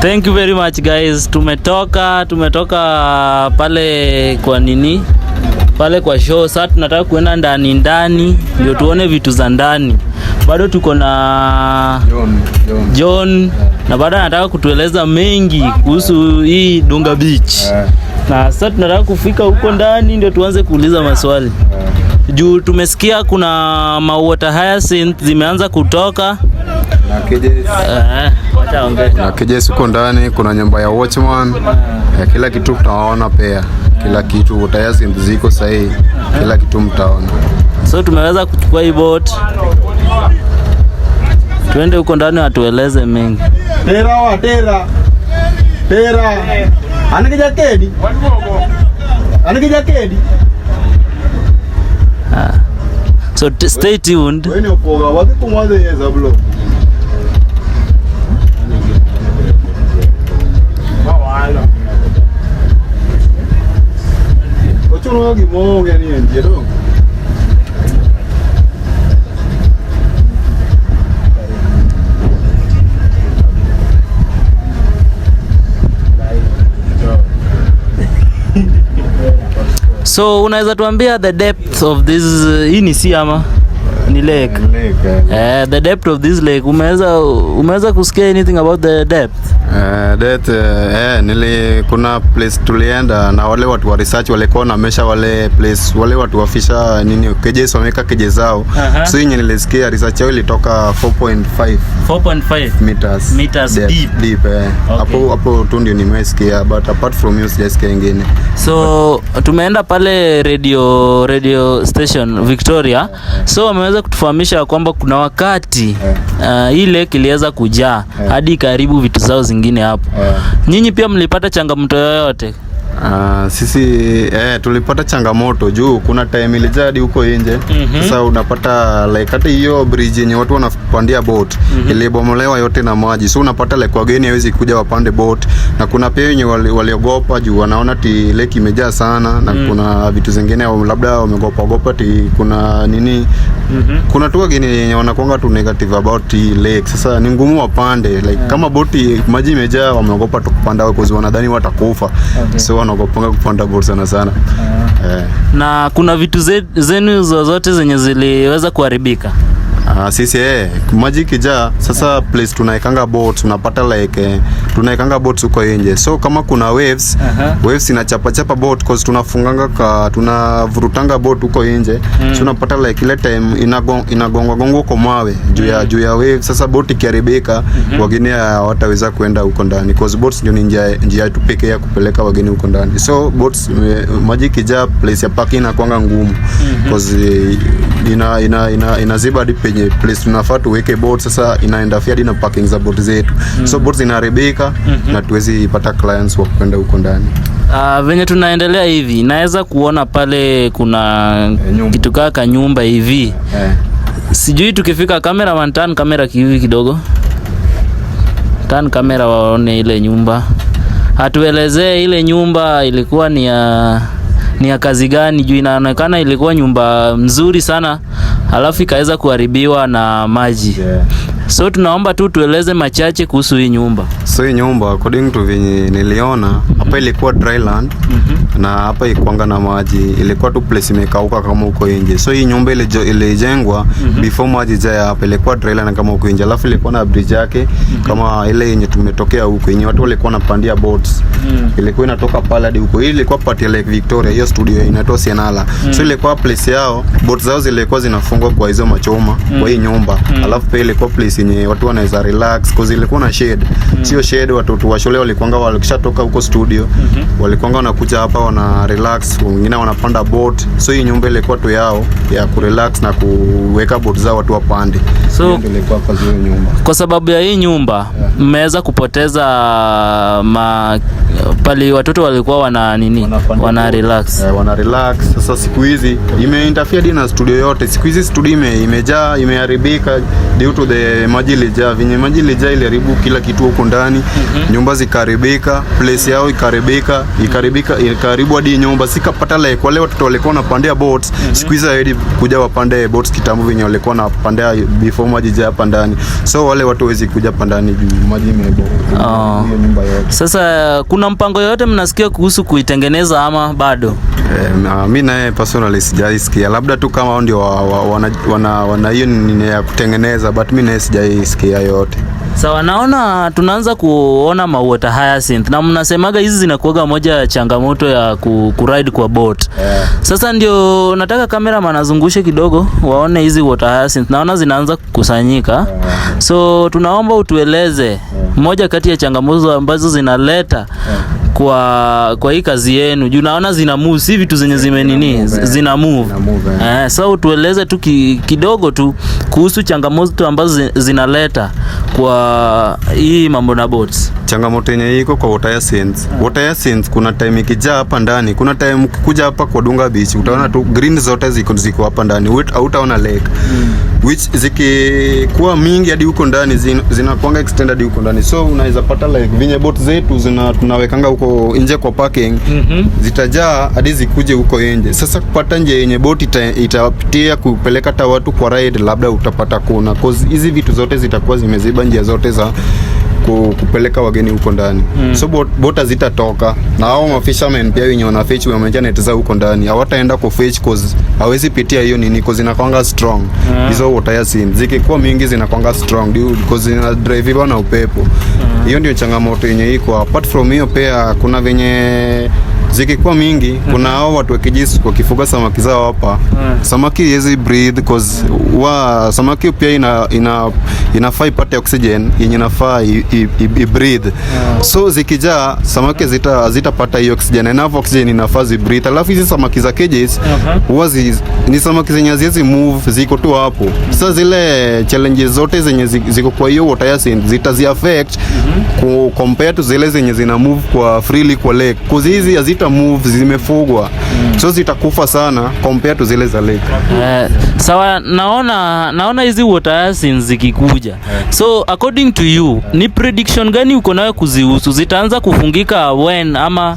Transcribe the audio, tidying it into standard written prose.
Thank you very much guys. Tumetoka pale kwa nini? Pale kwa show. Sasa tunataka kuenda ndani ndio tuone vitu za ndani. Bado tuko na John na bado anataka kutueleza mengi kuhusu hii Dunga Beach. Na sasa tunataka kufika huko ndani ndio tuanze kuuliza maswali. Juu tumesikia kuna water hyacinth zimeanza kutoka na kejes huko ndani, kuna nyumba ya watchman, kila kitu tunaona pia, kila kitu hyacinth ziko sahihi, kila kitu mtaona. So tumeweza kuchukua hii boat, tuende huko ndani atueleze mengi. Tera anakija kedi So stay tuned. So unaweza tuambia the depth of this hii ni sea ama ni lake? The depth of this lake, umeweza kusikia anything about the depth? Kuna place tulienda na wale watu wa research walikuwa na mesha wale place, wale watu wafisha nini kejes wameka keje zao. So yenye nilisikia research yao ilitoka 4.5 meters deep. Hapo tu ndio nimesikia, but apart from you sijasikia nyingine. So tumeenda pale radio station Victoria. So wameweza kutufahamisha kwamba kuna wakati ile kiliweza kujaa hadi karibu vitu zao zingine hapo. Nyinyi pia mlipata changamoto yoyote? Sisi tulipata changamoto juu kuna time ilijaa hadi huko nje. Sasa unapata like hata hiyo bridge yenye watu wanapandia boat ilibomolewa yote na maji. So unapata like wageni hawezi kuja wapande boat, na kuna pia wenye waliogopa juu wanaona ti lake imejaa sana na kuna vitu zingine labda wamegopa ti kuna nini. Kuna tu wageni wenye wanakuanga tu negative about lake. Sasa ni ngumu wapande like kama boat maji imejaa, wameogopa tu kupanda kwa sababu wanadhani watakufa. So wanagopanga kupanda boat sana. Na kuna vitu zenu zozote zenye ziliweza kuharibika? Sisi maji kijaa sasa place tunaikanga boats, unapata like tunaikanga boats huko nje. So kama kuna waves inachapa boat cause tunavurutanga boat huko nje. So unapata like ile time inagonga kwa mawe juu ya wave. Sasa boat ikiharibika wageni hawataweza kwenda huko ndani cause boats ndio njia tu pekee ya kupeleka wageni huko ndani. So boats maji kijaa place ya parking inakuanga ngumu cause inaziba hadi penye place tunafaa tuweke boat. Sasa inaenda fiadi na parking za boat zetu. So boats zinaharibika na tuwezi pata clients wa kwenda huko ndani. Venye tunaendelea hivi naweza kuona pale kuna kitu kaka nyumba hivi. Sijui tukifika cameraman turn kamera hivi kidogo. Turn kamera waone ile nyumba. Hatuelezee ile nyumba ilikuwa ni ya kazi gani, juu inaonekana ilikuwa nyumba mzuri sana alafu ikaweza kuharibiwa na maji. So tunaomba tu tueleze machache kuhusu hii nyumba. So hii nyumba according to venye niliona hapa ilikuwa dry land na hapa ikuanga na maji, ilikuwa tu place imekauka kama huko nje. So hii nyumba ilijengwa before maji jaya hapa, ilikuwa dry land kama huko nje. Alafu ilikuwa na bridge yake kama ile yenye tumetokea huko yenye watu walikuwa wanapandia boats. Ilikuwa inatoka pale hadi huko. Hii ilikuwa part ya Lake Victoria, hiyo studio inaitwa Sienala. So ilikuwa place yao, boats zao zilikuwa zinafungwa kwa hizo machoma kwa hii nyumba. Alafu pia ilikuwa place yenye watu wanaweza relax cause ilikuwa na shade. Sio shade watu wa shule walikuanga walikishatoka huko studio. Walikuanga wanakuja hapa wana relax, wengine wanapanda boat. So hii nyumba ilikuwa tu yao ya kurelax na kuweka boat zao watu wapande. So ilikuwa kwa hiyo nyumba. Kwa sababu ya hii nyumba mmeweza kupoteza pali watoto walikuwa wana relax. Wana relax. Sasa siku hizi imeinterfere na studio yote. Siku hizi studio imejaa, imeharibika due to the maji ilijaa. Venye maji ilijaa iliharibu kila kitu huko ndani. Nyumba zikaribika, place yao ikaribu hadi nyumba. Sikapata like wale watoto walikuwa wanapandia boats. Siku hizo hadi kuja wapande boats kitambo venye walikuwa wanapandia before maji jaa hapa ndani. So wale watu hawezi kuja hapa ndani juu maji imeboa hiyo nyumba yote. Sasa kuna mpango yote mnasikia kuhusu kuitengeneza ama bado? Mimi naye personally sijaisikia, labda tu kama wao ndio wana hiyo nini ya kutengeneza, but mimi naye sijaisikia yote. Sawa, naona tunaanza kuona mawater hyacinth na mnasemaga hizi zinakuwa moja ya changamoto ya kuride kwa boat. Sasa ndio nataka cameraman azungushe kidogo waone hizi water hyacinth. Naona zinaanza kukusanyika. So tunaomba utueleze moja kati ya changamoto ambazo zinaleta kwa hii kazi yenu. Juu naona zina move, si vitu zenye zina move. So tueleze tu kidogo tu kuhusu changamoto ambazo zinaleta kwa hii mambo na boats. Changamoto yenye iko kwa water hyacinth. Water hyacinth kuna time ikijaa hapa ndani, kuna time ukikuja hapa kwa Dunga Beach utaona tu green zote ziko hapa ndani. Hautaona lake. Which zikikuwa mingi hadi huko ndani zinakuanga extended huko ndani. So unaweza pata like vinye boat zetu tunawekanga huko nje kwa parking. Zitajaa hadi zikuje huko nje. Sasa kupata nje yenye boat itapitia kupeleka hata watu kwa ride, labda utapata kuna cause hizi vitu zote zitakuwa zimeziba njia zote za kupeleka wageni huko ndani. So bota zitatoka na hao fishermen pia wenye wana fetch wamejana neteza huko ndani hawataenda ku fetch cause hawezi pitia hiyo nini cause zinakwanga strong. Hizo water hyacinth zikikuwa mingi zinakwanga strong cause zina drive na upepo. Hiyo ndio changamoto yenye iko. Apart from hiyo pia kuna venye zikikuwa mingi kuna hao watu wakijisi kwa kifuga samaki zao hapa. Samaki hizi breathe cause samaki pia inafaa ipate oxygen yenye inafaa breathe. So zikijaa samaki zitapata hiyo oxygen, enough oxygen inafaa breathe. Alafu hizi samaki za cages ni samaki zenye haziwezi move, ziko tu hapo. Sasa zile challenges zote zenye ziko kwa hiyo water hyacinth zitazi affect compare to zile zenye zina move kwa freely kwa lake. Cause hizi hazita move, zimefugwa. So zitakufa sana compare to zile za lake. Sawa, naona hizi water hyacinth zikikuja. So according to you, ni prediction gani uko nayo kuzihusu? Zitaanza kufungika when ama